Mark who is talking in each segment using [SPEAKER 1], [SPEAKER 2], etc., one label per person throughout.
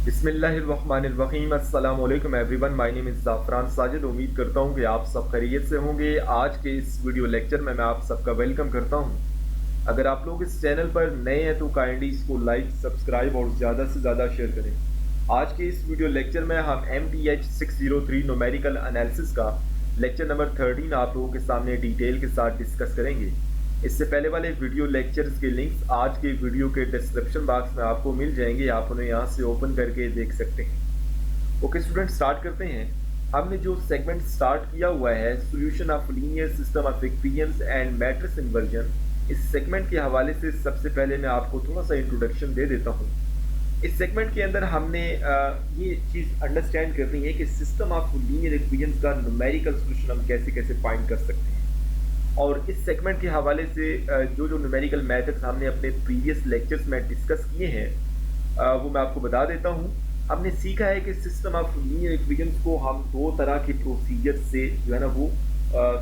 [SPEAKER 1] बिस्मिल्लाहिर्रहमानिर्रहीम अस्सलाम वालेकुम everyone. My name is Zafran Sajid. उम्मीद करता हूँ कि आप सब खैरियत से होंगे। आज के इस वीडियो लेक्चर में मैं आप सबका वेलकम करता हूँ। अगर आप लोग इस चैनल पर नए हैं तो काइंडली इसको लाइक, सब्सक्राइब और ज़्यादा से ज़्यादा शेयर करें। आज के इस वीडियो लेक्चर में हम MTH 603 न्यूमेरिकल एनालिसिस का लेक्चर नंबर 13 आप लोगों के सामने डिटेल के साथ डिस्कस करेंगे। इससे पहले वाले वीडियो लेक्चर्स के लिंक्स आज के वीडियो के डिस्क्रिप्शन बॉक्स में आपको मिल जाएंगे, आप उन्हें यहाँ से ओपन करके देख सकते हैं। ओके स्टूडेंट, स्टार्ट करते हैं। हमने जो सेगमेंट स्टार्ट किया हुआ है solution of linear system of equations and matrix inversion, इस सेगमेंट के हवाले से सबसे पहले मैं आपको थोड़ा सा इंट्रोडक्शन दे देता हूँ। इस सेगमेंट के अंदर हमने ये चीज़ अंडरस्टैंड करनी है कि सिस्टम ऑफ लीनियर इक्वेशंस का न्यूमेरिकल सॉल्यूशन हम कैसे कैसे फाइंड कर सकते हैं। और इस सेगमेंट के हवाले से जो जो न्यूमेरिकल मेथड्स हमने अपने प्रीवियस लेक्चर्स में डिस्कस किए हैं वो मैं आपको बता देता हूँ। हमने सीखा है कि सिस्टम ऑफ लीनियर इक्वेशंस को हम दो तरह के प्रोसीजर से जो है ना वो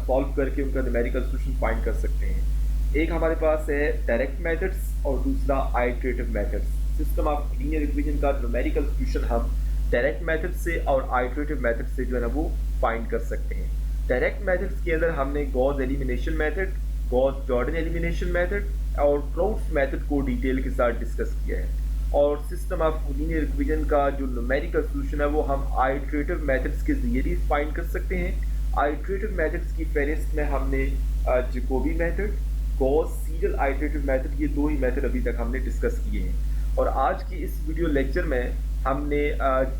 [SPEAKER 1] सॉल्व करके उनका न्यूमेरिकल सॉल्यूशन फाइंड कर सकते हैं। एक हमारे पास है डायरेक्ट मेथड्स और दूसरा iterative methods. System of linear equation का न्यूमेरिकल सॉल्यूशन हम डायरेक्ट मेथड से और आइटरेटिव मेथड से जो है ना वो फाइंड कर सकते हैं। डायरेक्ट मेथड्स के अंदर हमने Gauss elimination method, Gauss Jordan elimination method और क्राउड्स मेथड को डिटेल के साथ डिस्कस किया है। और सिस्टम ऑफ लीनियर इक्वेशन का जो न्यूमेरिकल सॉल्यूशन है वो हम आइटरेटिव मेथड्स के जरिए भी फाइंड कर सकते हैं। आइटरेटिव मेथड्स की फहरिस्त में हमने Jacobi method, Gauss serial iterative method, ये दो ही मेथड अभी तक हमने डिस्कस किए हैं। और आज की इस वीडियो लेक्चर में हमने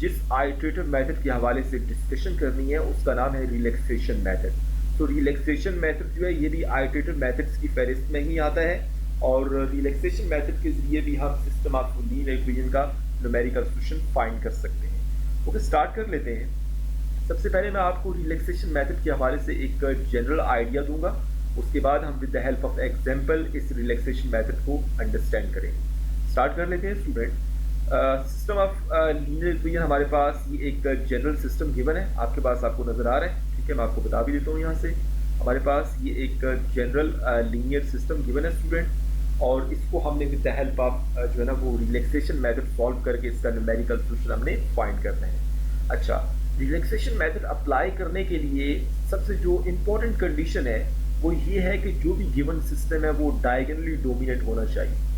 [SPEAKER 1] जिस आइटरेटिव मेथड के हवाले से डिस्कशन करनी है उसका नाम है रिलैक्सेशन मेथड। तो रिलैक्सेशन मेथड जो है ये भी आइटरेटिव मेथड्स की फहरिस्त में ही आता है और रिलैक्सेशन मेथड के जरिए भी हम सिस्टम ऑफ लीनियर इक्वेशन का न्यूमेरिकल सॉल्यूशन फाइंड कर सकते हैं। ओके, स्टार्ट कर लेते हैं। सबसे पहले मैं आपको रिलैक्सेशन मेथड के हवाले से एक जनरल आइडिया दूंगा, उसके बाद हम with the help of example इस रिलैक्सेशन मेथड को अंडरस्टैंड करेंगे। स्टार्ट कर लेते हैं student. System of linear equation हमारे पास ये एक जनरल सिस्टम गिवन है, आपके पास आपको नज़र आ रहा है, ठीक है। मैं आपको बता भी देता हूँ यहाँ से। हमारे पास ये एक जनरल लीनियर सिस्टम गिवन है स्टूडेंट, और इसको हमने विद द हेल्प ऑफ जो है ना वो रिलैक्सेशन मेथड सॉल्व करके इसका न्यूमेरिकल सॉल्यूशन हमने फाइंड करना है। अच्छा, रिलैक्सेशन मेथड अप्लाई करने के लिए सबसे जो इम्पोर्टेंट कंडीशन है वो ये है कि जो भी गिवन सिस्टम है वो डायगोनली डोमिनेट होना चाहिए।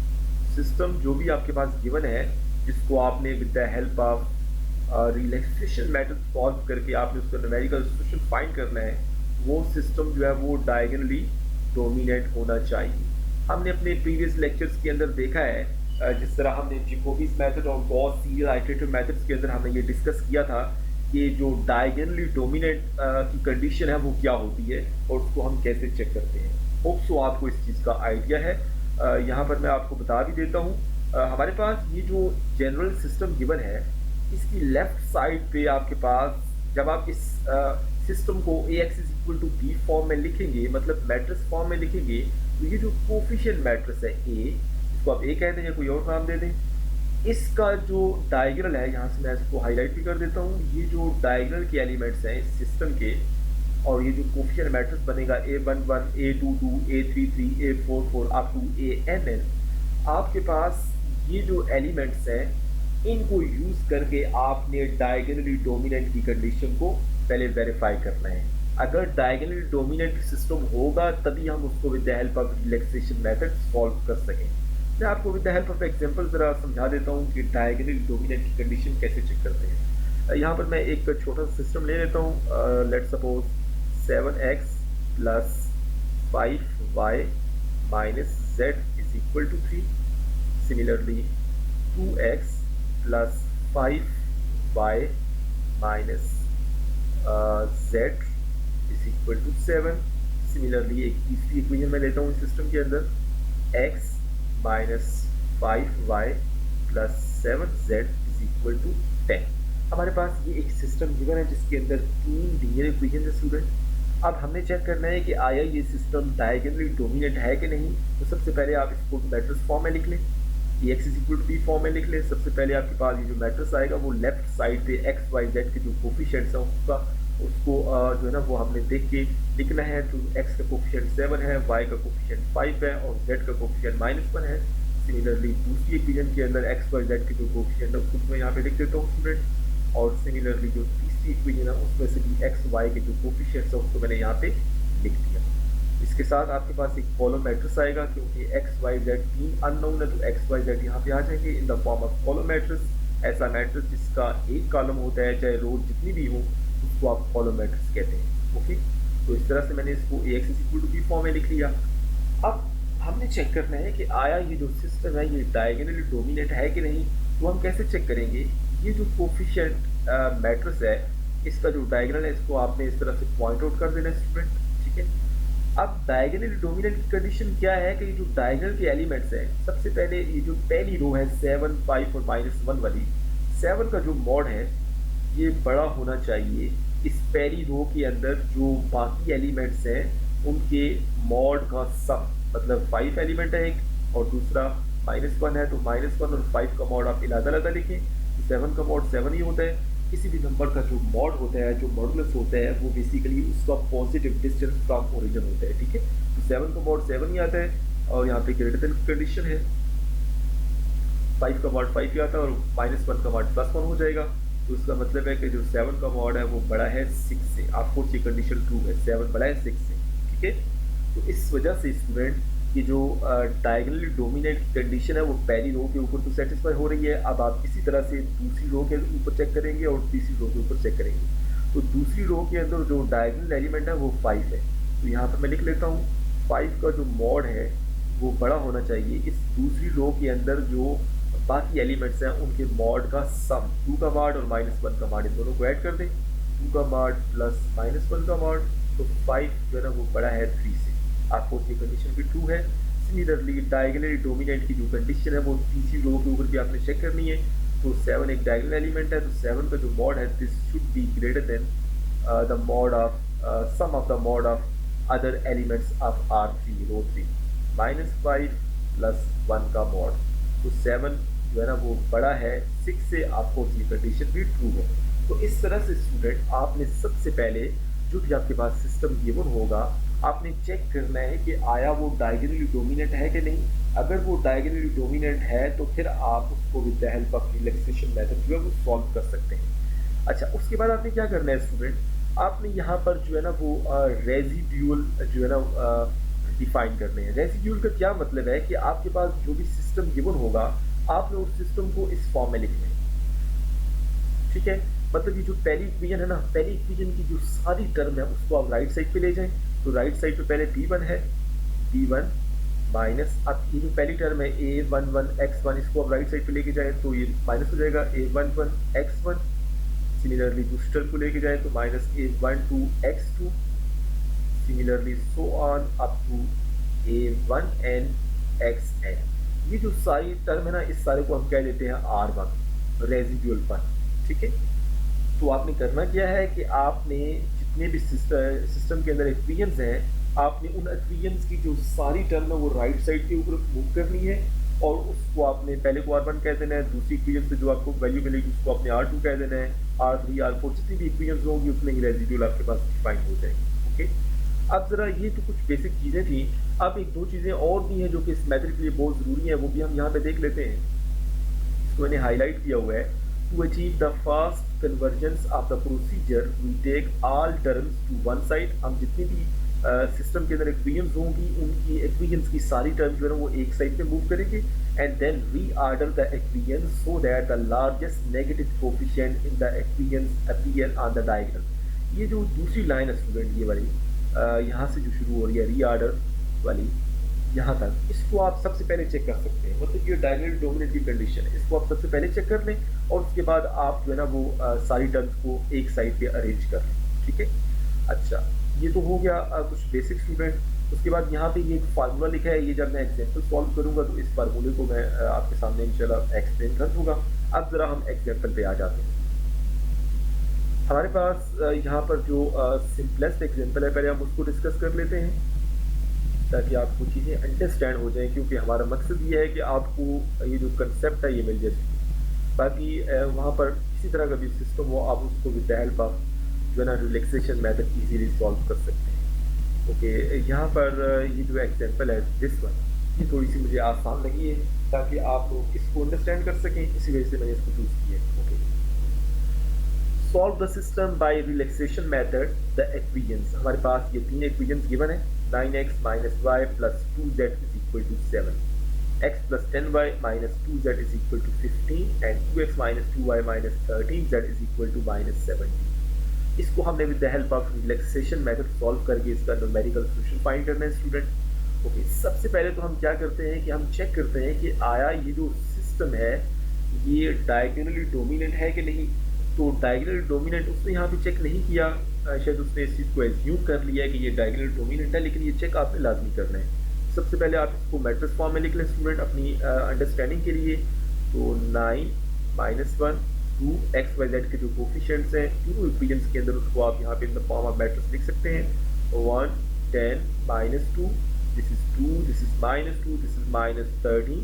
[SPEAKER 1] सिस्टम जो भी आपके पास गिवन है जिसको आपने with the help of relaxation method solve करके आपने उसका न्यूमेरिकल सॉल्यूशन फाइंड करना है, वो सिस्टम जो है वो डायगोनली डोमिनेट होना चाहिए। हमने अपने प्रीवियस लेक्चर्स के अंदर देखा है जिस तरह हमने जैकोबीज मेथड और गॉस सीरियल आइटरेटिव मेथड्स के अंदर हमने ये डिस्कस किया था कि जो डायगोनली डोमिनेट की कंडीशन है वो क्या होती है और उसको हम कैसे चेक करते हैं। होप सो आपको इस चीज़ का आइडिया है। यहाँ पर मैं आपको बता भी देता हूँ, हमारे पास ये जो जनरल सिस्टम गिवन है इसकी लेफ्ट साइड पे आपके पास जब आप इस सिस्टम को AX is equal to B form में लिखेंगे, मतलब मैट्रिक्स फॉर्म में लिखेंगे, तो ये जो कोफिशिएंट मैट्रिक्स है A, इसको आप A कह दें या कोई और नाम दे दें, इसका जो डायगोनल है, यहाँ से मैं इसको हाईलाइट भी कर देता हूँ, ये जो डायगोनल के एलिमेंट्स हैं इस सिस्टम के और ये जो कोफिशिएंट मैट्रिक्स बनेगा A11, A22, A33, A44 up to ANN, आपके पास ये जो एलिमेंट्स हैं इनको यूज करके आपने डायगोनली डोमिनेंट की कंडीशन को पहले वेरीफाई करना है। अगर डायगोनली डोमिनेंट सिस्टम होगा तभी हम उसको with the help of relaxation method solve कर सकें। मैं आपको with the help of example जरा समझा देता हूँ कि डायगोनली डोमिनेंट की कंडीशन कैसे चेक करते हैं। यहाँ पर मैं एक छोटा सा सिस्टम ले लेता हूँ। Let's suppose 7x plus 5y minus z is equal to 3। Similarly, 2x plus 5y minus z is equal to 7. Similarly, एक तीसरी इक्वेशन मैं लेता हूँ इस सिस्टम के अंदर, x minus 5y plus 7z is equal to 10। हमारे पास ये एक सिस्टम गिवन है जिसके अंदर तीन लीनियर इक्वेशन है स्टूडेंट। अब हमने चेक करना है कि आया ये सिस्टम डायगोनली डोमिनेट है कि नहीं। तो सबसे पहले आप इसको मैट्रिक्स फॉर्म में लिख लें, AX is equal to B form में लिख लें। सबसे पहले आपके पास ये जो मैट्रिक्स आएगा वो लेफ्ट साइड पे x y z के जो कोफिशिएंट्स हैं उसको जो है ना वो हमने देख के लिखना है। तो x का कोफिशिएंट 7 है, y का कोफिशिएंट 5 है और z का कोफिशिएंट -1 है। सिमिलरली दूसरी इक्वेशन के अंदर एक्स वाई जेड के जो कोफिशिएंट है उसको मैं यहाँ पे लिख देता हूँ स्टूडेंट, और सिमिलरली जो तीसरी इक्वेशन है उसमें से भी एक्स वाई के जो कोफिशिएंट्स है उसको मैंने यहाँ पे लिख दिया। इसके साथ आपके पास एक कॉलम मैट्रिक्स आएगा, क्योंकि एक्स वाई जेड तीन अननोन है तो एक्स वाई जेड यहाँ पे आ जाएंगे in the form of column matrix. ऐसा मैट्रिक्स जिसका एक कॉलम होता है, चाहे रो जितनी भी हो, उसको आप कॉलम मैट्रिक्स कहते हैं। ओके, तो इस तरह से मैंने इसको AX equal to B form में लिख लिया। अब हमने चेक करना है कि आया ये जो सिस्टम है ये डायगोनली डोमिनेट है कि नहीं। तो हम कैसे चेक करेंगे, ये जो कोफिशिएंट मैट्रिक्स है इसका जो डायगोनल है इसको आपने इस तरह से पॉइंट आउट कर देना स्टूडेंट, ठीक है। अब डायगोनली डोमिनेंट की कंडीशन क्या है कि ये जो डायगोनल के एलिमेंट्स हैं, सबसे पहले ये जो पहली रो है 7, 5 और -1 वाली, 7 का जो मॉड है ये बड़ा होना चाहिए इस पहली रो के अंदर जो बाकी एलिमेंट्स हैं उनके मॉड का सम, मतलब 5 एलिमेंट है एक और दूसरा -1 है, तो -1 और 5 का मॉड आप अलग अलग लिखें। 7 का मॉड 7 ही होता है। किसी भी नंबर का जो मॉड होता है, जो मॉडुलस होता है, वो बेसिकली उसका पॉजिटिव डिस्टेंस फ्रॉम ओरिजिन होता है, ठीक है। तो 7 का मॉड 7 ही आता है और यहाँ पे ग्रेटर देन की कंडीशन है, 5 का मॉड 5 ही आता है और -1 का मॉड +1 हो जाएगा। तो इसका मतलब है कि जो 7 का मॉड है वो बड़ा है 6 से। आपको ये कंडीशन ट्रू है, 7 बड़ा है 6 से, ठीक है। तो इस वजह से स्टूडेंट ये जो डायगोनली डोमिनेंट कंडीशन है वो पहली रो के ऊपर तो सेटिस्फाई हो रही है। अब आप इसी तरह से दूसरी रो के ऊपर चेक करेंगे और तीसरी रो के ऊपर चेक करेंगे। तो दूसरी रो के अंदर जो डायगोनल एलिमेंट है वो 5 है, तो यहाँ पर मैं लिख लेता हूँ 5 का जो मॉड है वो बड़ा होना चाहिए इस दूसरी रो के अंदर जो बाकी एलिमेंट्स हैं उनके मॉड का सम। 2 का मॉड और -1 का मॉड इन दोनों को ऐड कर दें, 2 का मॉड प्लस -1 का मॉड, तो 5 जो है ना वो बड़ा है 3 से। आपको ये कंडीशन भी ट्रू है। सिमिलरली डायगोनली डोमिनेंट की जो कंडीशन है वो तीसरी रो के ऊपर भी आपने चेक करनी है। तो 7 एक डायगोनल एलिमेंट है, तो 7 का जो मॉड है this should be greater than the mod of sum of the mod of other elements of R3 row 3 -5 plus 1 का मॉड। तो 7 जो है ना वो बड़ा है 6 से। आपको ये कंडीशन भी ट्रू है। तो इस तरह से स्टूडेंट आपने सबसे पहले जो भी आपके पास सिस्टम गिवन होगा आपने चेक करना है कि आया वो डायगोनली डोमिनेंट है कि नहीं। अगर वो डायगोनली डोमिनेंट है तो फिर आप उसको with the help of relaxation method जो है वो सॉल्व कर सकते हैं। अच्छा, उसके बाद आपने क्या करना है स्टूडेंट, आपने यहाँ पर जो है ना वो रेजिड्यूल जो है ना डिफाइन करने हैं। रेजिड्यूल का क्या मतलब है कि आपके पास जो भी सिस्टम गिवन होगा आपने उस सिस्टम को इस फॉर्म में लिखना है, ठीक है। मतलब ये जो पहली इक्वेशन है ना, पहली इक्वेशन की जो सारी टर्म है उसको आप राइट साइड पे ले जाएं। तो राइट साइड पे पहले b1 है, b1 माइनस, अब ये जो पहली टर्म है a11 x1 इसको आप राइट साइड पे लेके जाएं तो ये माइनस हो जाएगा a11 x1। सिमिलरली दूसरी टर्म को लेके जाएं तो minus a12 x2। Similarly so on up to a1n xn। ये जो सारी टर्म है ना इस सारे को हम कह देते हैं R1 रेजिड्यूल पर, ठीक है। तो आपने करना क्या है कि आपने जितने भी सिस्टम के अंदर इक्वेशंस हैं आपने उन इक्वेशंस की जो सारी टर्म है वो राइट साइड के ऊपर मूव करनी है और उसको आपने पहले को R1 कह देना है, दूसरी इक्वेशन पे जो आपको वैल्यू मिलेगी उसको आपने R2 कह देना है, R3 R4 जितनी भी इक्वेशंस होंगी उतने ही रेजिड्यूल आपके पास डिफाइन हो जाएंगे, ओके। अब ज़रा ये तो कुछ बेसिक चीज़ें थी। अब एक दो चीज़ें और भी हैं जो कि इस मेथड के लिए बहुत ज़रूरी है, वो भी हम यहाँ पे देख लेते हैं। इसको मैंने हाईलाइट किया हुआ है। To achieve the fast convergence of the procedure, we take all terms to one side। हम जितनी भी सिस्टम के अंदर इक्वेशंस होंगी उनकी इक्वेशंस की सारी टर्म जो है वो एक साइड पे मूव करेंगे and then reorder the equations so that the largest negative coefficient in the equations appear on the diagram. ये जो दूसरी लाइन है स्टूडेंट, ये वाली यहाँ से जो शुरू हो रही है रीऑर्डर वाली यहाँ तक, इसको आप सबसे पहले चेक कर सकते हैं। मतलब ये डायगोनली डोमिनेंट की कंडीशन है, इसको आप सबसे पहले चेक कर लें और उसके बाद आप जो है ना वो सारी टर्म्स को एक साइड पे अरेंज कर लें, ठीक है। अच्छा, ये तो हो गया कुछ बेसिक स्टूडेंट। उसके बाद यहाँ पे ये एक फार्मूला लिखा है, ये जब मैं एग्जाम्पल सॉल्व करूँगा तो इस फार्मूले को मैं आपके सामने इंशाल्लाह एक्सप्लेन कर दूँगा। अब ज़रा हम एग्जाम्पल पे आ जाते हैं। हमारे पास यहाँ पर जो सिंपलेस्ट एग्जाम्पल है पहले हम उसको डिस्कस कर लेते हैं ताकि आपको चीज़ें अंडरस्टैंड हो जाएं, क्योंकि हमारा मकसद ये है कि आपको ये जो कंसेप्ट है ये मिल जाए। बाकी वहाँ पर किसी तरह का भी सिस्टम हो आप उसको विद द हेल्प ऑफ जो है ना रिलैक्सेशन मेथड इजीली सॉल्व कर सकते हैं, ओके। यहाँ पर ये जो एग्जांपल है दिस वन, ये थोड़ी सी मुझे आसान लगी है ताकि आप लोग इसको अंडरस्टैंड कर सकें, इसी वजह से मैंने इसको चूज किया है। Okay, solve the system by relaxation method the equations. हमारे पास ये तीन इक्वेशंस गिवन है, 9x minus Y plus 2z is equal to 7, x plus 10y minus 2z is equal to 15 and 2x minus 2y minus 13z is equal to minus 17। इसको हमने with the help of relaxation method solve करके इसका numerical solution find करना है student. Okay, सबसे पहले तो हम क्या करते हैं कि हम चेक करते हैं कि आया ये जो सिस्टम है ये डायगोनली डोमिनेंट है कि नहीं। तो डायगोनली डोमिनेंट उसने यहाँ पे चेक नहीं किया, शायद उसने इस चीज़ को एज्यूम कर लिया कि ये डायगोनली डोमिनेंट है, लेकिन ये चेक आपने लाजमी करना है। सबसे पहले आप इसको मैट्रिक्स फॉर्म में लिख लें स्टूडेंट अपनी अंडरस्टैंडिंग के लिए। तो 9 माइनस 1 2 एक्स वाई जेड के जो कोफिशिएंट्स हैं तीनों इक्वेशंस के अंदर, उसको आप यहाँ पे in the form of matrix लिख सकते हैं। 1 10 minus 2 this is 2 this is minus 2 this is minus 13,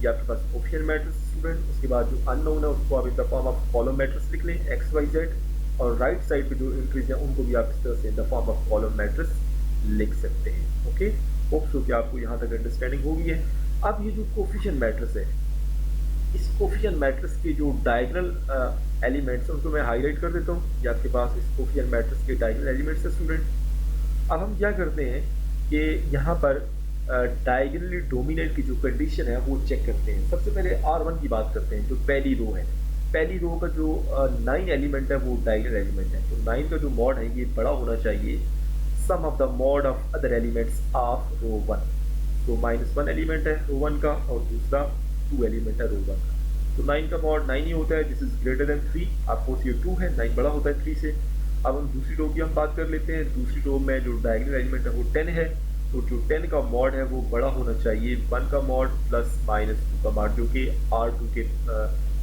[SPEAKER 1] ये आपके पास कोफिशिएंट मैट्रिक्स स्टूडेंट। उसके बाद जो अननोन है उसको आप in the form of column matrix लिख लें एक्स वाई जेड, और राइट साइड पे जो एंट्रीज हैं उनको भी आप इस तरह से in the form of column matrix लिख सकते हैं। ओके, होप सो कि आपको यहाँ तक अंडरस्टैंडिंग होगी है। अब ये जो कोफिशिएंट मैट्रिक्स है, इस कोफिशिएंट मैट्रिक्स के जो डायगोनल एलिमेंट्स हैं उनको मैं हाईलाइट कर देता हूँ। ये आपके पास इस कोफिशिएंट मैट्रिक्स के डायगोनल एलिमेंट्स हैं स्टूडेंट। अब हम क्या करते हैं कि यहाँ पर डायगोनली डोमिनेंट की जो कंडीशन है वो चेक करते हैं। सबसे पहले R1 की बात करते हैं, जो पहली रो है। पहली रो का जो 9 एलिमेंट है वो डायगोनल एलिमेंट है, तो 9 का जो मॉड है ये बड़ा होना चाहिए sum of the mod of other elements of row 1। तो -1 एलिमेंट है रो 1 का और दूसरा 2 एलिमेंट है रो 1 का, तो 9 का मॉड 9 ही होता है। This is greater than 3, of course ये 2 है, 9 बड़ा होता है 3 से। अब हम दूसरी रो की हम बात कर लेते हैं। दूसरी रो में जो डायगोनल एलिमेंट है वो 10 है, तो जो 10 का मॉड है वो बड़ा होना चाहिए 1 का मॉड प्लस -2 का मॉड, जो कि R2 के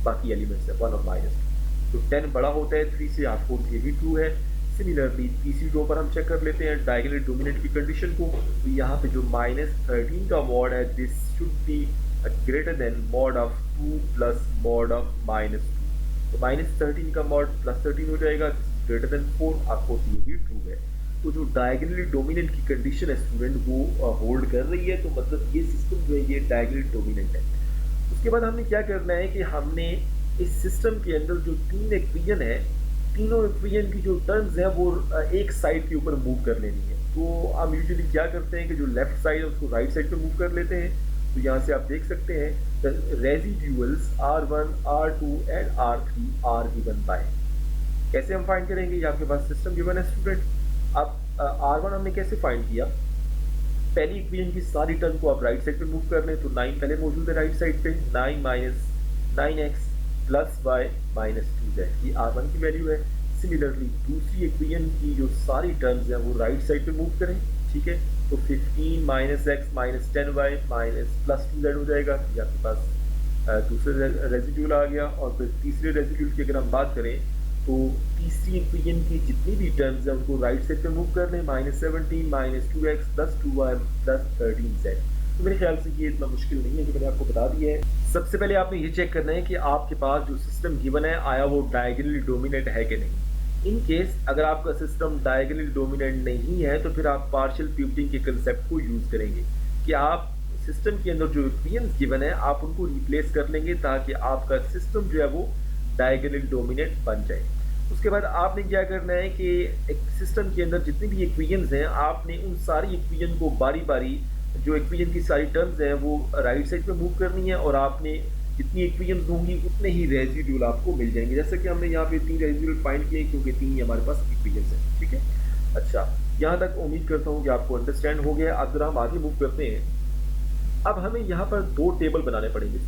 [SPEAKER 1] बाकी एलिमेंट्स है 1 और -2। तो 10 बड़ा होता है 3 से, ऑफकोर्स ये भी ट्रू है। सिमिलरली तीसरी रो पर हम चेक कर लेते हैं डायगोनली डोमिनेंट की कंडीशन को। तो यहाँ पे जो -13 का मॉड है this should be greater then mod of 2 plus mod of -2। तो -13 का मॉड +13 हो जाएगा, ग्रेटर देन 4, आपको ये भी ट्रू है। तो जो डायगोनली डोमिनेंट की कंडीशन है स्टूडेंट वो होल्ड कर रही है, तो मतलब ये सिस्टम जो है ये डायगोनली डोमिनेंट है। उसके बाद हमने क्या करना है कि हमने इस सिस्टम के अंदर जो 3 इक्वेशन है, तीनों इक्वेशन की जो टर्म्स है वो एक साइड के ऊपर मूव कर लेनी है। तो हम यूजुअली क्या करते हैं कि जो लेफ्ट साइड है उसको राइट साइड पे मूव कर लेते हैं। तो यहाँ से आप देख सकते हैं the residuals R1 R2 and R3 are given by. कैसे हम फाइंड करेंगे, ये आपके पास सिस्टम गिवन है स्टूडेंट। अब R1 हमने कैसे फाइंड किया, पहली इक्वेशन की सारी टर्म को आप राइट साइड पे मूव कर लें। तो 9 पहले मौजूद है राइट साइड पे, 9 minus 9x plus Y minus 2z, ये R1 की वैल्यू है। सिमिलरली दूसरी इक्वेशन की जो सारी टर्म्स हैं वो राइट साइड पे मूव करें, ठीक है। तो 15 minus x minus 10y minus plus 2z हो जाएगा, ये आपके पास दूसरे रेजिड्यूल आ गया। और फिर तीसरे रेजिड्यूल की अगर हम बात करें तो तीसरी इक्वेशन की जितनी भी टर्म्स हैं उनको राइट साइड पे मूव कर लें, -17 minus 2x plus 2y plus 13z। तो मेरे ख्याल से ये इतना मुश्किल नहीं है कि मैंने आपको बता दिया है। सबसे पहले आपने ये चेक करना है कि आपके पास जो सिस्टम गिवन है आया वो डायगोनली डोमिनेंट है कि नहीं। इन केस अगर आपका सिस्टम डायगोनली डोमिनेंट नहीं है तो फिर आप पार्शियल प्यूपिंग के कंसेप्ट को यूज़ करेंगे कि आप सिस्टम के अंदर जो इक्वेशंस गिवन है आप उनको रिप्लेस कर लेंगे ताकि आपका सिस्टम जो है वो डायगोनली डोमिनेंट बन जाए। उसके बाद आपने क्या करना है कि एक सिस्टम के अंदर जितनी भी इक्वेशंस हैं आपने उन सारी इक्वेशन को बारी बारी, जो इक्वेशन की सारी टर्म्स हैं वो राइट साइड पे मूव करनी है, और आपने जितनी इक्वेशन होंगी उतने ही रेजिड्यूल आपको मिल जाएंगे। जैसे कि हमने यहाँ पे 3 रेजिड्यूल फाइंड किए क्योंकि 3 ही हमारे पास इक्वेशन है, ठीक है। अच्छा, यहाँ तक उम्मीद करता हूँ कि आपको अंडरस्टैंड हो गया। अब जरा हम आगे मूव करते हैं। अब हमें यहाँ पर 2 टेबल बनाने पड़ेंगे।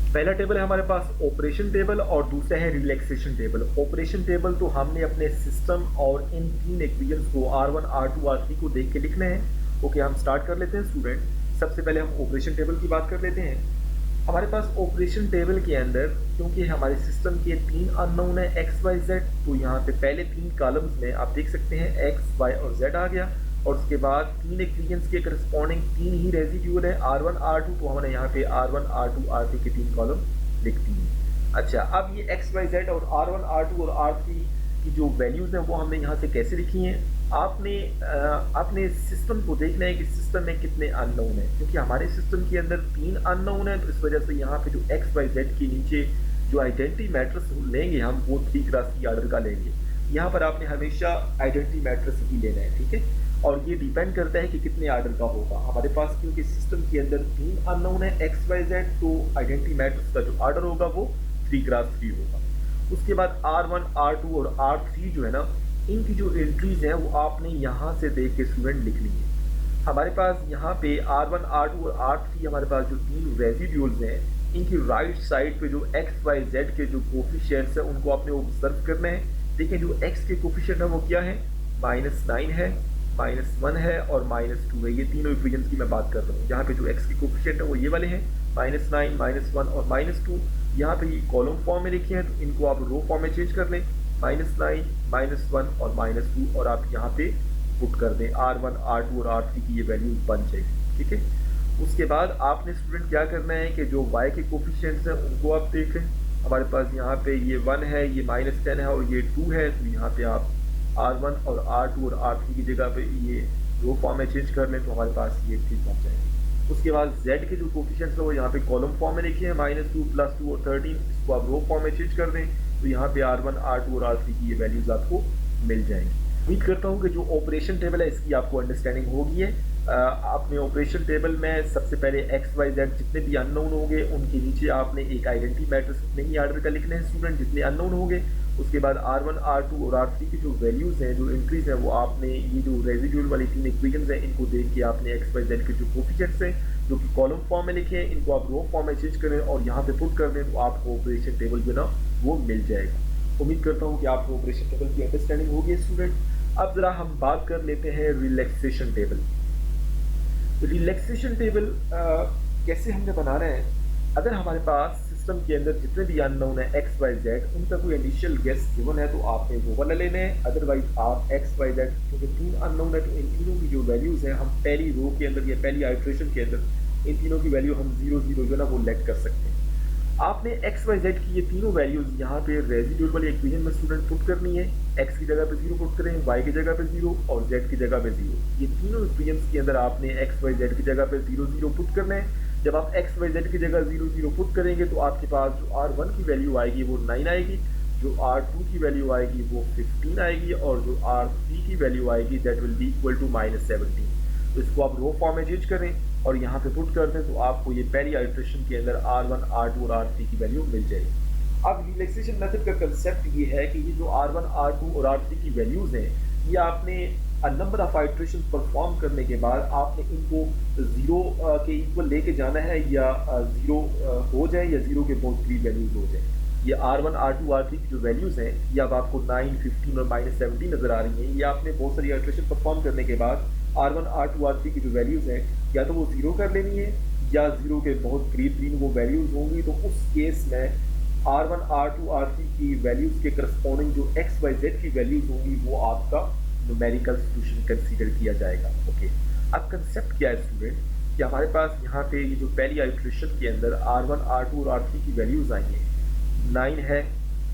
[SPEAKER 1] पहला टेबल है हमारे पास ऑपरेशन टेबल और दूसरा है रिलैक्सेशन टेबल। ऑपरेशन टेबल तो हमने अपने सिस्टम और इन 3 इक्वेशंस को R1 R2 R3 को देख के लिखना है। ओके, हम स्टार्ट कर लेते हैं स्टूडेंट। सबसे पहले हम ऑपरेशन टेबल की बात कर लेते हैं। हमारे पास ऑपरेशन टेबल के अंदर क्योंकि हमारे सिस्टम के 3 अननोन है x y z, तो यहाँ पे पहले 3 कॉलम्स में आप देख सकते हैं x y और z आ गया, और उसके बाद 3 इक्वेशंस के करस्पॉन्डिंग 3 ही रेजिड्यूल है R1 R2, तो हमने यहाँ पे R1 R2 R3 के 3 कॉलम लिख दिए। अच्छा, अब ये x y z और R1 R2 और R3 की जो वैल्यूज हैं वो हमने यहाँ से कैसे लिखी हैं। आपने सिस्टम को देखना है कि सिस्टम में कितने अननोन है, क्योंकि हमारे सिस्टम के अंदर 3 अननोन है, तो इस वजह से यहाँ पे जो एक्स वाई जेड के नीचे जो आइडेंटिटी मैट्रिक्स लेंगे हम वो 3x3 ऑर्डर का लेंगे। यहाँ पर आपने हमेशा आइडेंटिटी मैट्रिक्स ही लेना है, ठीक है। और ये डिपेंड करता है कि कितने ऑर्डर का होगा हमारे पास, क्योंकि सिस्टम के अंदर 3 अननोन है एक्स वाई जेड, तो आइडेंटिटी मैट्रिक्स का जो ऑर्डर होगा वो 3x3 होगा। उसके बाद R1 R2 और R3 जो है ना, इनकी जो एंट्रीज हैं वो आपने यहाँ से देख के स्टूडेंट लिख ली है। हमारे पास यहाँ पे R1 R2 और R3 हमारे पास जो 3 रेजिड्यूल्स हैं, इनकी राइट साइड पे जो एक्स वाई जेड के जो कोफिशिएंट्स हैं उनको आपने ऑब्जर्व करना है। देखिए जो एक्स के कोफिशिएंट है वो क्या है, -9 है, -1 है और -2 है। ये तीनों इक्वेशंस की मैं बात कर रहा हूँ। यहाँ पे जो एक्स के कोफिशिएंट है वो ये वाले हैं, -9, -1 और -2। यहाँ पे ये कॉलम फॉर्म में लिखे हैं, तो इनको आप रो फॉर्म में चेंज कर लें, -9, -1 और -2, और आप यहाँ पे पुट कर दें R1 R2 और R3 की ये वैल्यू बन जाएगी, ठीक है। उसके बाद आपने स्टूडेंट क्या करना है कि जो y के कोफिशिएंट्स हैं उनको आप देख लें। हमारे पास यहाँ पे ये 1 है, ये -10 है और ये 2 है, तो यहाँ पे आप R1 और R2 और R3 की जगह पे ये रो फॉर्म में चेंज कर लें, तो हमारे पास ये ठीक बन जाएगी। उसके बाद z के जो कोफिशिएंट्स हैं वो यहाँ पे कॉलम फॉर्म में लिखे हैं, -2, +2 और 13। इसको आप रो फॉर्म में चेंज कर दें, तो यहाँ पे R1 R2 और R3 की ये वैल्यूज आपको मिल जाएंगी। उम्मीद करता हूँ कि जो ऑपरेशन टेबल है इसकी आपको अंडरस्टैंडिंग होगी है। आपने ऑपरेशन टेबल में सबसे पहले एक्स वाई जेड जितने भी अननोन होंगे उनके नीचे आपने एक आइडेंटिटी मैट्रिक्स उतने ही ऑर्डर का लिखना है स्टूडेंट जितने अननोन होंगे। उसके बाद R1 R2 और R3 की जो वैल्यूज़ हैं, जो एंट्रीज हैं, वो आपने ये जो रेजिड्यूल वाली 3 इक्वेशंस हैं इनको देख के आपने एक्स वाई जेड के जो कोफिशिएंट्स हैं जो कि कॉलम फॉर्म में लिखे हैं इनको आप रो फॉर्म में चेंज करें और यहाँ पे पुट कर दें, तो आपको ऑपरेशन टेबल जो ना वो मिल जाएगा। उम्मीद करता हूँ कि आपको ऑपरेशन टेबल की अंडरस्टैंडिंग होगी स्टूडेंट। अब ज़रा हम बात कर लेते हैं रिलैक्सेशन टेबल। तो रिलैक्सेशन टेबल कैसे हमने बनाना है, अगर हमारे पास सिस्टम के अंदर जितने भी अननोन है एक्स वाई जेड उनका कोई इनिशियल गेस गिवन है तो आपने वो वाला लेना है। अदरवाइज आप एक्स वाई जेड क्योंकि 3 अननोन है तो इन तीनों की जो वैल्यूज़ हैं हम पहली रो के अंदर या पहली आइट्रेशन के अंदर इन तीनों की वैल्यू हम 0 0 जो ना वो लेट कर सकते हैं। आपने एक्स वाई जेड की ये तीनों वैल्यूज यहाँ पे रेजिड्यूल वाली इक्वेशन में स्टूडेंट पुट करनी है। एक्स की जगह पे 0 पुट करें, वाई की जगह पे 0 और जेड की जगह पे 0। ये तीनों इक्वेशंस के अंदर आपने एक्स वाई जेड की जगह पे 0 0 पुट करना है। जब आप एक्स वाई जेड की जगह 0 0 पुट करेंगे तो आपके पास जो R1 की वैल्यू आएगी वो 9 आएगी, जो R2 की वैल्यू आएगी वो 15 आएगी और जो R3 की वैल्यू आएगी that will be equal to -17। तो इसको आप रो फॉर्म में चेंज करें और यहाँ पे पुट कर दें, तो आपको ये पहली आइट्रेशन के अंदर R1 R2 और R3 की वैल्यू मिल जाएगी। अब रिलैक्सेशन मेथड का कंसेप्ट ये है कि ये जो R1 R2 और R3 की वैल्यूज हैं ये आपने नंबर ऑफ आइट्रेशन परफॉर्म करने के बाद आपने इनको 0 के इक्वल लेके जाना है, या 0 हो जाए या 0 के बहुत करीब वैल्यूज हो जाए। ये R1 R2 R3 की जो वैल्यूज हैं ये अब आपको 9, 15 और -17 नजर आ रही हैं। ये आपने बहुत सारी आइट्रेशन परफॉर्म करने के बाद R1 R2 R3 की जो वैल्यूज हैं या तो वो 0 कर लेनी है या 0 के बहुत करीब 3 वो वैल्यूज होंगी। तो उस केस में R1 R2 R3 की वैल्यूज के करस्पॉन्डिंग जो एक्स वाई जेड की वैल्यूज होंगी वो आपका न्यूमेरिकल सॉल्यूशन कंसीडर किया जाएगा। ओके, अब कंसेप्ट क्या है स्टूडेंट कि हमारे पास यहाँ पे ये जो पहली आइट्रेशन के अंदर R1 R2 और R3 की वैल्यूज आई हैं 9 है,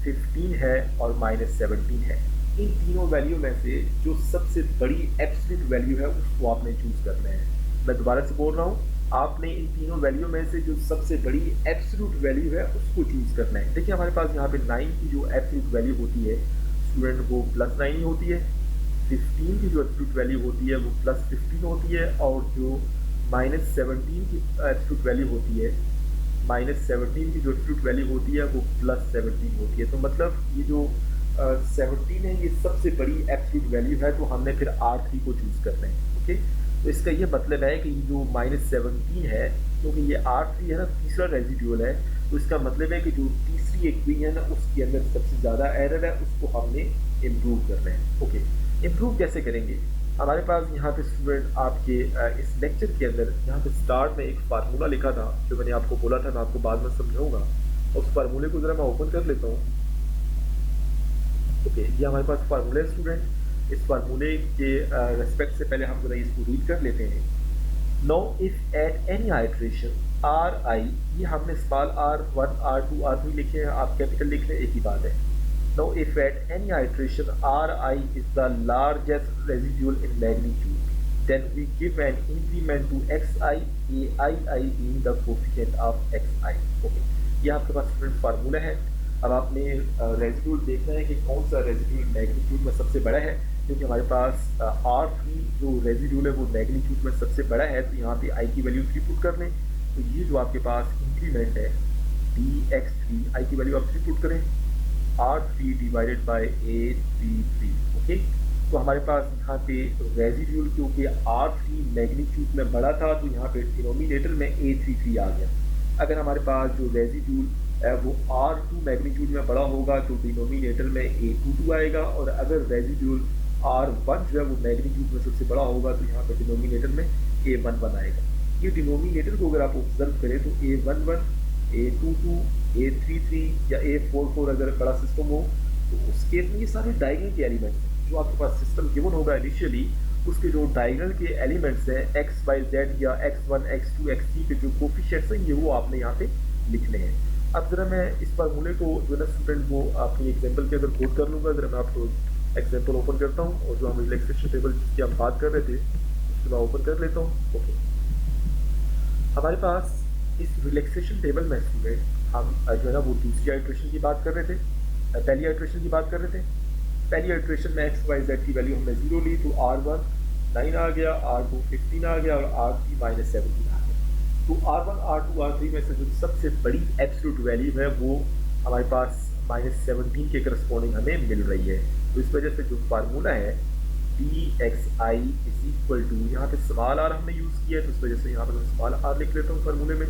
[SPEAKER 1] 15 है और -17 है। इन तीनों वैल्यू में से जो सबसे बड़ी एब्सोल्यूट वैल्यू है उसको आपने चूज करना है। मैं दोबारा से बोल रहा हूँ, आपने इन तीनों वैल्यू में से जो सबसे बड़ी एब्सोल्यूट वैल्यू है उसको चूज करना है। देखिए हमारे पास यहाँ पे 9 की जो एब्सोल्यूट वैल्यू होती है स्टूडेंट वो +9 ही होती है, 15 की जो एब्सोल्यूट वैल्यू होती है वो +15 होती है और जो -17 की एब्सोल्यूट वैल्यू होती है, -17 की जो एब्सोल्यूट वैल्यू होती है वो +17 होती है। तो मतलब ये जो 17 है ये सबसे बड़ी एब्सोल्यूट वैल्यू है, तो हमने फिर R3 को चूज करना है। ओके, तो इसका ये मतलब है कि ये जो -17 है क्योंकि ये R3 है ना तीसरा रेजिड्यूल है, तो इसका मतलब है कि जो तीसरी इक्वेशन है उसके अंदर सबसे ज़्यादा एरर है, उसको हमने इम्प्रूव करना है। ओके, इम्प्रूव कैसे करेंगे? हमारे पास यहाँ पे स्टूडेंट आपके इस लेक्चर के अंदर यहाँ पे स्टार्ट में एक फार्मूला लिखा था जो मैंने आपको बोला था, मैं आपको बाद में समझाऊंगा। उस फार्मूले को ज़रा मैं ओपन कर लेता हूँ। ओके, ये हमारे पास फार्मूला है स्टूडेंट। इस फार्मूले के रेस्पेक्ट से पहले हम जरा इसको रीड कर लेते हैं। Know if at any iteration R I, ये हमने स्मॉल r1 r2 r3 लिखे हैं, आप कैपिटल लिख लें, एक ही बात है। Now if at any iteration Ri is the largest residual in magnitude, then we give an increment to xi, ai being the coefficient of xi. Okay, ये आपके पास स्टूडेंट फार्मूला है। अब आपने रेजिड्यूल देखना है कि कौन सा रेजिड्यूल मैग्नीट्यूड में सबसे बड़ा है, क्योंकि हमारे पास R3 जो रेजिड्यूल है वो मैग्नीट्यूड में सबसे बड़ा है, तो यहाँ पे आई की वैल्यू 3 पुट कर लें। तो ये जो आपके पास इंक्रीमेंट है dx3, आई की वैल्यू आप 3 पुट करें, R3 divided by A33। Okay, तो हमारे पास यहाँ पे रेजिड्यूल क्योंकि R3 मैग्नीट्यूड में बड़ा था तो यहाँ पे डिनोमिनेटर में A33 आ गया। अगर हमारे पास जो रेजिड्यूल है वो R2 मैग्नीट्यूड में बड़ा होगा तो डिनोमिनेटर में A22 आएगा, और अगर रेजिड्यूल R1 जो है वो मैग्नीट्यूड में सबसे बड़ा होगा तो यहाँ पे डिनोमिनेटर में A11 आएगा। ये डिनोमिनेटर को अगर आप ऑब्जर्व करें तो A11, A22, A33 या A44 अगर बड़ा सिस्टम हो तो उस केस में ये सारे डायगोनल के एलिमेंट्स हैं। जो आपके पास सिस्टम गिवन होगा इनिशियली, उसके जो डायगोनल के एलिमेंट्स हैं x, y, z या x1, x2, x3 के जो कोफिशिएंट्स हैं ये वो आपने यहाँ पे लिखने हैं। अब जरा मैं इस फार्मूले को जो ना स्टूडेंट वो अपनी एग्जांपल के अगर कोड कर लूँगा, जरा मैं आपको एग्जांपल ओपन करता हूँ और जो हम रिलैक्सेशन टेबल जिसकी हम बात कर रहे थे उसको मैं ओपन कर लेता हूँ। ओके, हमारे पास इस रिलैक्सेशन टेबल में स्टूडेंट हम जो है ना वो दूसरी आइट्रेशन की बात कर रहे थे, पहली आइट्रेशन की बात कर रहे थे। पहली आइट्रेशन में एक्स वाई जेड की वैल्यू हमने 0 ली, तो R1 9 आ गया, R2 15 आ गया और R3 -17 आ गया। तो R1, R2, R3 में से जो सबसे बड़ी एब्सोल्यूट वैल्यू है वो हमारे पास -17 के करस्पॉन्डिंग हमें मिल रही है। तो इस वजह से जो फार्मूला है dxi इज इक्वल टू, यहाँ पे स्मॉल r हमने यूज़ किया है तो इस वजह से यहाँ पर मैं स्मॉल r लिख लेता हूँ फार्मूले में,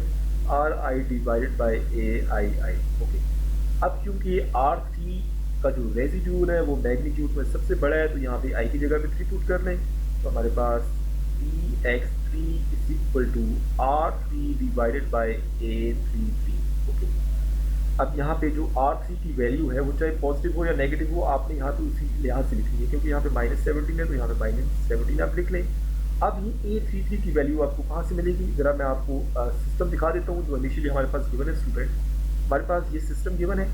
[SPEAKER 1] ri divided by ai। Okay, अब क्योंकि R3 का जो रेजिड्यूल है वो मैग्नीट्यूड में सबसे बड़ा है तो यहाँ पे i की जगह पे 3 पुट कर लें, तो हमारे पास dx3 is equal to R3 divided by A33। Okay, अब यहाँ पे जो R3 की वैल्यू है वो चाहे पॉजिटिव हो या नेगेटिव हो, आपने यहाँ पे उसी लिहाज से लिखनी है, क्योंकि यहाँ पे -17 है तो यहाँ पे -17 आप लिख लें। अब ये A33 की वैल्यू आपको कहाँ से मिलेगी, ज़रा मैं आपको सिस्टम दिखा देता हूँ जो इनिशियली हमारे पास गिवन है स्टूडेंट। हमारे पास ये सिस्टम गिवन है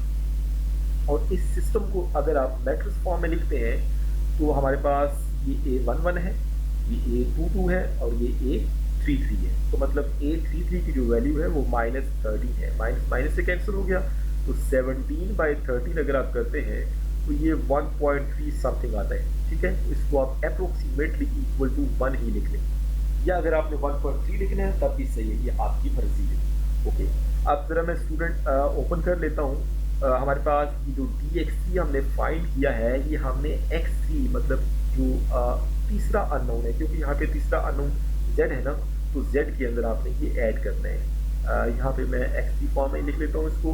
[SPEAKER 1] और इस सिस्टम को अगर आप मैट्रिक्स फॉर्म में लिखते हैं तो हमारे पास ये A11 है, ये A22 है और ये A33 है। तो मतलब A33 की जो वैल्यू है वो -13 है, माइनस से कैंसिल हो गया, तो 17/13 अगर आप करते हैं तो ये 1.3 समथिंग आता है। ठीक है, इसको आप अप्रोक्सीमेटली इक्वल टू 1 ही लिख लें, या अगर आपने 1.3 लिखना है तब भी सही है, ये आपकी मर्जी है। ओके, अब जरा मैं स्टूडेंट ओपन कर लेता हूँ। हमारे पास ये जो dx3 हमने फाइंड किया है ये हमने x3 मतलब जो तीसरा अननोन है, क्योंकि यहाँ पे तीसरा अननोन z है ना, तो z के अंदर आपने ये ऐड करना है। यहाँ पे मैं x3 फॉर्म में लिख लेता हूँ इसको,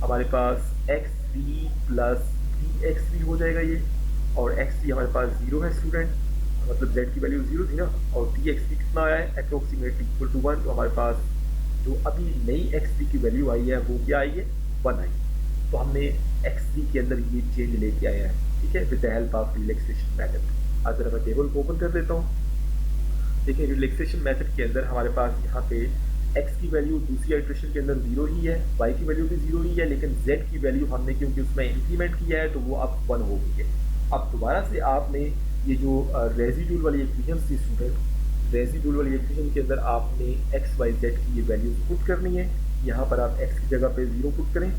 [SPEAKER 1] हमारे पास x3 प्लस dx3 हो जाएगा ये, और x3 हमारे पास 0 है स्टूडेंट, मतलब z की वैल्यू 0 थी ना, और dx3 कितना आया है अप्रोक्सीमेट इक्वल टू 1, तो हमारे पास जो अभी नई x3 की वैल्यू आई है वो क्या आई है, 1 आई। तो हमने x3 के अंदर ये चेंज लेके आया है। ठीक है, with the help of relaxation method. आज जरा मैं टेबल को ओपन कर देता हूँ। देखिए, रिलैक्सेशन मेथड के अंदर हमारे पास यहाँ पे x की वैल्यू दूसरी आइट्रेशन के अंदर 0 ही है, y की वैल्यू भी 0 ही है, लेकिन z की वैल्यू हमने क्योंकि उसमें इंक्रीमेंट किया है तो वो अब 1 हो गई है। अब दोबारा से आपने ये जो रेजिड्यूल वाली इक्वेशन थी स्टूडेंट, रेजिड्यूल वाली इक्वेशन के अंदर आपने x, y, z की ये वैल्यूज पुट करनी है। यहाँ पर आप x की जगह पे 0 पुट करें,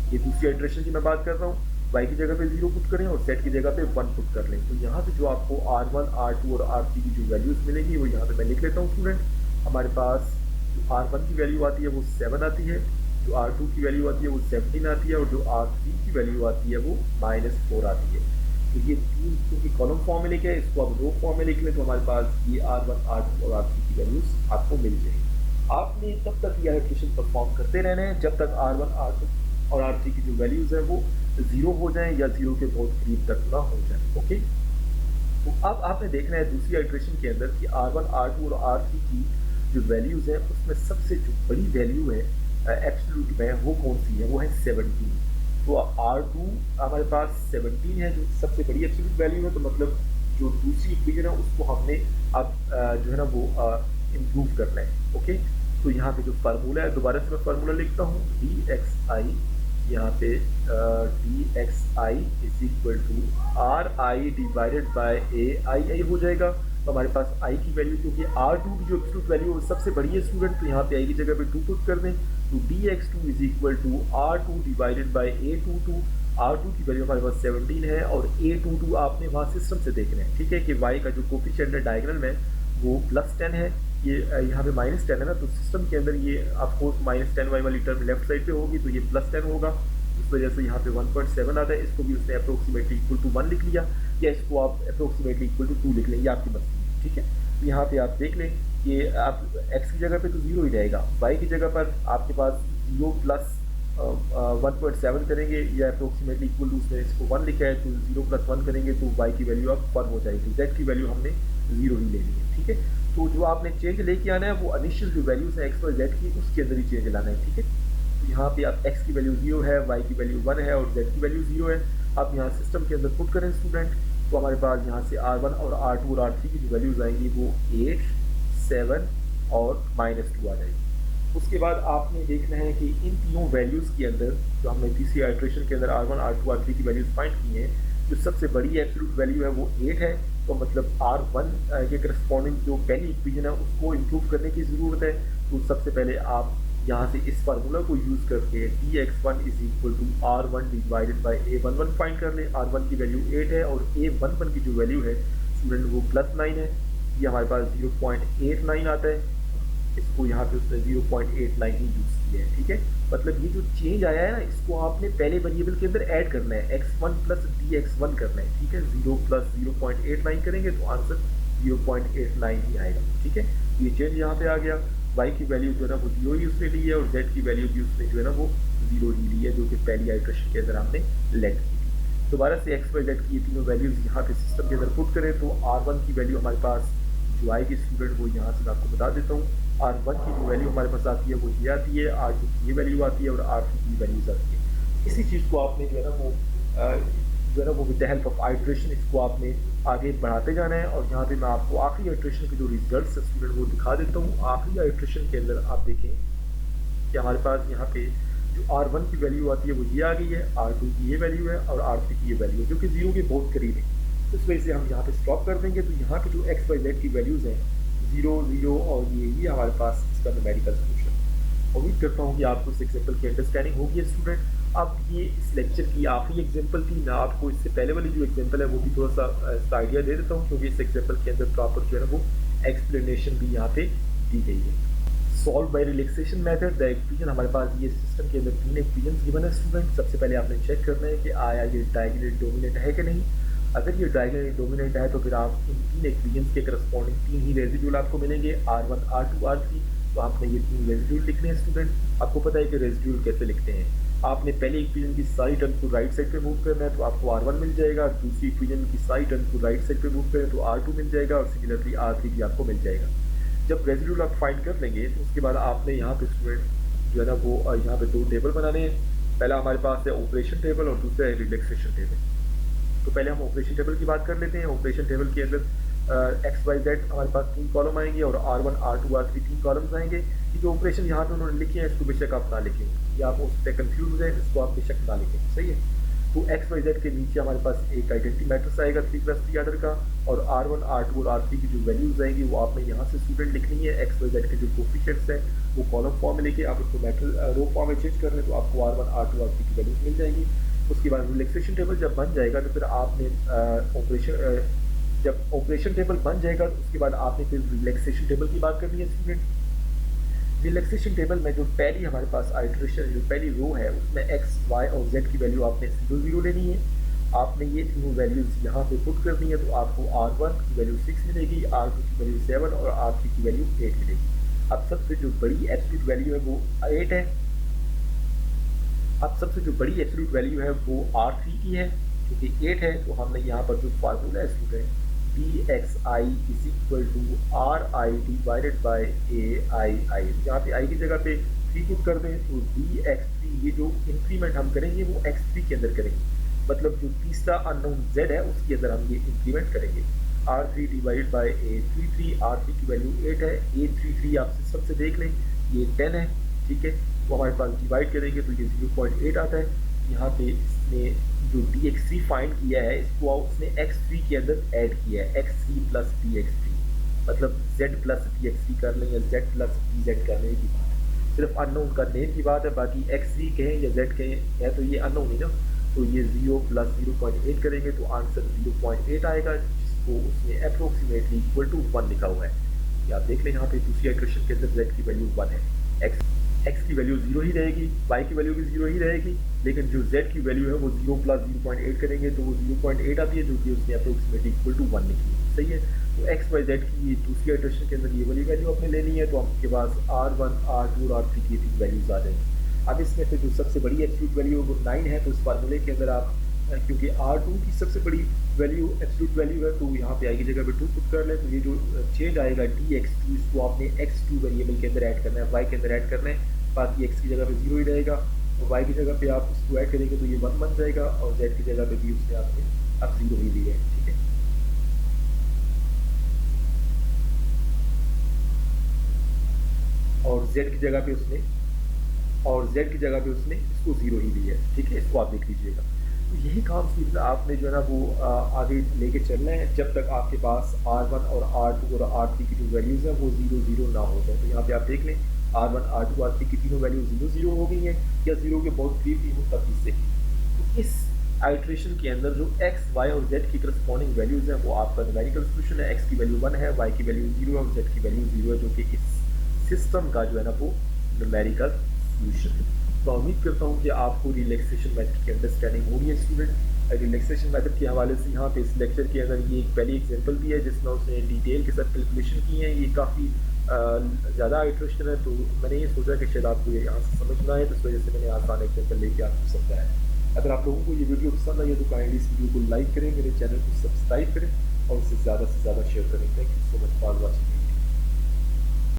[SPEAKER 1] ये दूसरी आइट्रेशन की मैं बात कर रहा हूँ, y की जगह पे 0 पुट करें और z की जगह पे 1 पुट कर लें। तो यहाँ से जो आपको R1, R2 और R3 की जो वैल्यूज मिलेगी वो यहाँ पे मैं लिख लेता हूँ स्टूडेंट। हमारे पास जो R1 की वैल्यू आती है वो 7 आती है, जो R2 की वैल्यू आती है वो 17 आती है, और जो R3 की वैल्यू आती है वो -4 आती है। तो ये तीन क्योंकि कॉलम फॉर्म में लिखे हैं, इसको आप रो फॉर्म में लिख लें तो हमारे पास ये R1, R2 और R3 की वैल्यूज आपको मिल जाएगी। आपने तब तक ये आइट्रेशन परफॉर्म करते रहना है जब तक R1, R2 और R3 की जो वैल्यूज है वो 0 हो जाएं या 0 के बहुत करीब तक ना हो जाए। ओके, तो अब आपने देखना है दूसरी आइट्रेशन के अंदर कि R1, R2 और R3 की जो वैल्यूज है उसमें सबसे जो बड़ी वैल्यू है एब्सोल्यूट में वो कौन सी है, वो है 17। तो R2 हमारे पास 17 है जो सबसे बड़ी एब्सोल्यूट वैल्यू है, तो मतलब जो दूसरी इक्वेशन है उसको हमने अब जो है ना वो इम्प्रूव करना है। ओके, तो यहाँ पे जो फार्मूला है दोबारा से मैं फार्मूला लिखता हूँ, dxi यहाँ पे D X I is equal to R I divided by A I हो जाएगा। तो हमारे पास आई की वैल्यू, क्योंकि आर टू की जो एब्सोल्यूट वैल्यू है सबसे बड़ी है स्टूडेंट, तो यहाँ पे आई की जगह पे 2 पुट कर दें। तो D X two is equal to R two divided by A two two. R two की वैल्यू हमारे पास 17 है और ए टू टू आपने वहाँ सिस्टम से देखना है, ठीक है, कि वाई का जो कोफिशिएंट है डायगोनल में वो +10 है, ये यहाँ पे -10 है ना, तो सिस्टम के अंदर ये ऑफकोर्स -10 वाई वाली टर्म लेफ्ट साइड पे होगी, तो ये +10 होगा। इस वजह से यहाँ पे 1.7 आता है। इसको भी उसने अप्रोक्सीमेटली इक्वल टू 1 लिख लिया, या इसको आप अप्रोक्सीमेटली इक्वल टू 2 लिख लें, ये आपकी मर्जी है, ठीक है। तो यहाँ पे आप देख लें, ये आप x की जगह पे तो 0 ही रहेगा, y की जगह पर आपके पास 0 प्लस 1.7 करेंगे, या अप्रोक्सीमेटली इक्वल टू उसने इसको 1 लिखा है, तो 0 + 1 करेंगे तो y की वैल्यू अब 1 हो जाएगी। z की वैल्यू हमने 0 ही लेनी है, ठीक है। तो जो आपने चेंज लेके आना है वो इनिशियल जो वैल्यूज है x और z की, उसके अंदर ही चेंज लाना है, ठीक है। तो यहाँ पे आप x की वैल्यू 0 है, y की वैल्यू 1 है और z की वैल्यू 0 है। आप यहाँ सिस्टम के अंदर पुट करें स्टूडेंट, तो हमारे पास यहाँ से R1 और R2 और R3 की जो वैल्यूज आएंगी वो 8, 7 और -2 आ जाएगी। उसके बाद आपने देखना है कि इन तीनों वैल्यूज़ के अंदर जो हमने तीसरी आइट्रेशन के अंदर R1, R2, R3 की वैल्यूज फाइंड की हैं, जो सबसे बड़ी एब्सोल्यूट वैल्यू है वो 8 है। तो मतलब R1 के करस्पॉन्डिंग जो पहली इक्वेशन है उसको इम्प्रूव करने की ज़रूरत है। तो सबसे पहले आप यहाँ से इस फार्मूला को यूज़ करके dx1 is equal to R1 divided by a11 find कर लें। R1 की वैल्यू 8 है और a11 की जो वैल्यू है स्टूडेंट वो +9 है, ये हमारे पास 0.89 आता है। इसको यहाँ पे उसने 0.89 ही यूज़ किया है, ठीक है। मतलब ये जो चेंज आया है ना, इसको आपने पहले वेरिएबल के अंदर ऐड करना है, x1 प्लस dx1 करना है, ठीक है। 0 + 0.89 करेंगे तो आंसर 0.89 ही आएगा, ठीक है। ये चेंज यहाँ पे आ गया। y की वैल्यू जो है ना वो 0 ही उसने ली है और z की वैल्यू भी उसने जो है ना वो 0 ही ली है, जो कि पहली आइट्रेशन के अंदर हमने लेट की थी। दोबारा से x, y, z की ये तीनों वैल्यूज यहाँ पे सिस्टम के अंदर पुट करें तो R1 की वैल्यू हमारे पास जो आएगी स्टूडेंट वो यहाँ से मैं आपको बता देता हूँ। R1 की जो वैल्यू हमारे पास आती है वो ये आती है, R2 की ये वैल्यू आती है और R3 की वैल्यूज आती है। इसी चीज़ को आपने जो है ना वो with the help of iteration इसको आपने आगे बढ़ाते जाना है। और यहाँ पे मैं आपको आखिरी आइट्रेशन के जो रिजल्ट्स है स्टूडेंट वो दिखा देता हूँ। आखिरी आइट्रेशन के अंदर आप देखें कि हमारे पास यहाँ पे जो R1 की वैल्यू आती है वो ये आ गई है, R2 की ये वैल्यू है और R3 की ये वैल्यू है, जो कि 0 के बहुत करीब है। तो इस वजह से हम यहाँ पे स्टॉप कर देंगे। तो यहाँ पे जो x, y, z की वैल्यूज़ हैं 0, 0 और ये हमारे पास इसका न्यूमेरिकल सोल्यूशन। उम्मीद करता हूँ कि आपको इस एग्जाम्पल की अंडरस्टैंडिंग होगी स्टूडेंट। अब ये इस लेक्चर की आखिरी एग्जाम्पल थी। मैं आपको इससे पहले वाली जो एग्जाम्पल है वो भी थोड़ा सा इसका आइडिया दे देता हूँ, क्योंकि इस एग्जाम्पल के अंदर प्रॉपर जो है ना वो एक्सप्लेनेशन भी यहाँ पे दी गई है। Solve by relaxation method. The equation हमारे पास ये सिस्टम के अंदर 3 इक्वेशंस गिवन है स्टूडेंट। सबसे पहले आपने चेक करना है कि आया ये डायगोनल डोमिनेट है कि नहीं। अगर ये डायगोनल डोमिनेट है तो फिर आप इन 3 इक्वेशंस के करस्पॉन्डिंग 3 ही रेजिड्यूल आपको मिलेंगे, R1, R2, R3। तो आपने ये 3 रेजिड्यूल लिखने हैं स्टूडेंट। आपको पता है कि रेजिड्यूल कैसे लिखते हैं। आपने पहले इक्वेशन की सारी टर्म को राइट साइड पे मूव करना है तो आपको R1 मिल जाएगा। दूसरी इक्वेशन की सारी टर्म को राइट साइड पे मूव करें तो R2 मिल जाएगा और सिमिलरली R3 भी आपको मिल जाएगा। जब रेजिड्यूल आप फाइंड कर लेंगे तो उसके बाद आपने यहाँ पे स्टूडेंट जो है ना वो यहाँ पे 2 टेबल बनाने हैं। पहला हमारे पास है ऑपरेशन टेबल और दूसरा है रिलैक्सेशन टेबल। तो पहले हम ऑपरेशन टेबल की बात कर लेते हैं। ऑपरेशन टेबल के अंदर x, y, z हमारे पास 3 कॉलम आएंगे और R1, R2, R3 3 कॉलम्स आएंगे। ये जो ऑपरेशन यहाँ पे उन्होंने लिखे हैं इसको बेशक आप ना लिखें, या आप उससे कंफ्यूज हो जाए, इसको आप बेशक ना लिखें, सही है। तो x, y, z के नीचे हमारे पास एक आइडेंटिटी मैट्रिक्स आएगा 3+3 आर्डर का, और R1, R2 और R3 की जो वैल्यूज आएंगी वो आपने यहाँ से स्टूडेंट लिखनी है। x, y, z के जो कोफिशिएंट्स हैं वो कॉलम फॉर्म में लेके आप उसको मैट्रिक्स रो फॉर्म में चेंज कर लें तो आपको R1, R2, R3 की वैल्यूज मिल जाएंगी। उसके बाद रिलैक्सेशन टेबल जब बन जाएगा तो फिर आपने जब ऑपरेशन टेबल बन जाएगा तो उसके बाद आपने फिर रिलैक्सेशन टेबल की बात करनी है स्टूडेंट। रिलैक्सेशन टेबल में जो पहली हमारे पास आइट्रेशन जो पहली रो है उसमें x, y और z की वैल्यू आपने 0, 0 लेनी है। आपने ये तीनों वैल्यूज यहाँ पे पुट करनी है तो आपको R1 की वैल्यू 6 मिलेगी, R2 की वैल्यू 7 और R3 की वैल्यू 8 मिलेगी। अब सबसे जो बड़ी एब्सोल्यूट वैल्यू है वो 8 है। अब सबसे जो बड़ी एब्सोल्यूट वैल्यू है वो R3 की है, क्योंकि 8 है। तो हमने यहाँ पर जो फार्मूला है student dxi is equal to ri divided by ai। यहाँ पे i की जगह पे 3 पुट कर दें तो dx3, ये जो इंक्रीमेंट हम करेंगे वो x3 के अंदर करेंगे, मतलब जो तीसरा अननोन z है उसके अंदर हम ये इंक्रीमेंट करेंगे। r3 divided by a33, r3 की वैल्यू 8 है, a33 आप सिस्टम से देख लें ये 10 है, ठीक है। तो हमारे पास डिवाइड करेंगे तो ये 0.8 आता है। यहाँ पे इसने जो dx3 फाइंड किया है इसको उसने x3 के अंदर ऐड किया है, x3 प्लस dx3, मतलब z प्लस dx3 कर लें या z प्लस dz कर लें की बात है। सिर्फ अननोन का नेम की बात है, बाकी x3 कहें या z कहें है तो ये अननोन ही ना। तो ये 0 प्लस 0.8 करेंगे तो आंसर 0.8 आएगा, जिसको उसने अप्रोक्सीमेटली इक्वल टू 1 लिखा हुआ है। ये आप देख लें यहाँ पे दूसरी इक्वेशन के अंदर z की वैल्यू 1 है, x की वैल्यू 0 ही रहेगी, y की वैल्यू भी 0 ही रहेगी, लेकिन जो z की वैल्यू है वो 0 प्लस 0.8 करेंगे तो वो 0.8 आती है, जो कि उसने अप्रोक्सीमेटली इक्वल टू 1 लिखी है। सही है, तो x y z की दूसरी इटरेशन के अंदर ये वाली वैल्यू आपने लेनी है, तो आपके पास r1 r2 और r3 की वैल्यूज आ जाएंगी। अब इसमें से जो सबसे बड़ी एब्सोल्यूट वैल्यू वो 9 है, तो इस फार्मूले के अंदर आप क्योंकि r2 की सबसे बड़ी वैल्यू एब्सोल्यूट वैल्यू है तो यहाँ पे आई की जगह पे 2 पुट कर लें, तो ये जो चेंज आएगा dx2 इसको आपने x2 वेरिएबल के अंदर ऐड करना है, y के अंदर ऐड करना है, बाकी x की जगह पे 0 ही रहेगा, तो y की जगह पे आप इसको ऐड करेंगे तो ये 1 बन जाएगा, और z की जगह पे भी उसने आपने अब 0 ही दी है। ठीक है, और z की जगह पे उसने इसको 0 ही दी है। ठीक है, इसको आप देख लीजिएगा। तो यही काम फिर आपने जो है ना वो आगे लेके चलना है जब तक आपके पास r1 और r2 और r3 की जो वैल्यूज़ हैं वो 0 0 ना हो जाए। तो यहाँ पे आप देख लें r1 r2 r3 की तीनों वैल्यू 0 0 हो गई हैं या 0 के बहुत करीब थी, वो तब से। तो इस आइट्रेशन के अंदर जो x y और z की करस्पॉन्डिंग वैल्यूज़ हैं वो आपका न्यूमेरिकल सॉल्यूशन है। x की वैल्यू 1 है, y की वैल्यू 0 है और z की वैल्यू 0 है, जो कि इस सिस्टम का जो है ना वो न्यूमेरिकल सॉल्यूशन है। तो उम्मीद करता हूँ कि आपको रिलैक्सेशन मेथड की अंडरस्टैंडिंग होगी है स्टूडेंट। रिलैक्सेशन मेथड के हवाले से यहाँ पे इस लेक्चर के अंदर ये एक पहली एग्जांपल भी है जिसमें उसने डिटेल के साथ कैलकुलेशन की है। ये काफ़ी ज़्यादा इंटरेस्टिंग है, तो मैंने ये सोचा कि शायद आपको ये यहाँ से समझना है, तो इस वजह से मैंने आसान एग्जाम्पल लेके आपको समझाया है। अगर आप लोगों को ये वीडियो पसंद आई है तो काइंडली इस वीडियो को लाइक करें, मेरे चैनल को सब्सक्राइब करें और इसे ज़्यादा से ज़्यादा शेयर करें। Thank you so much for watching.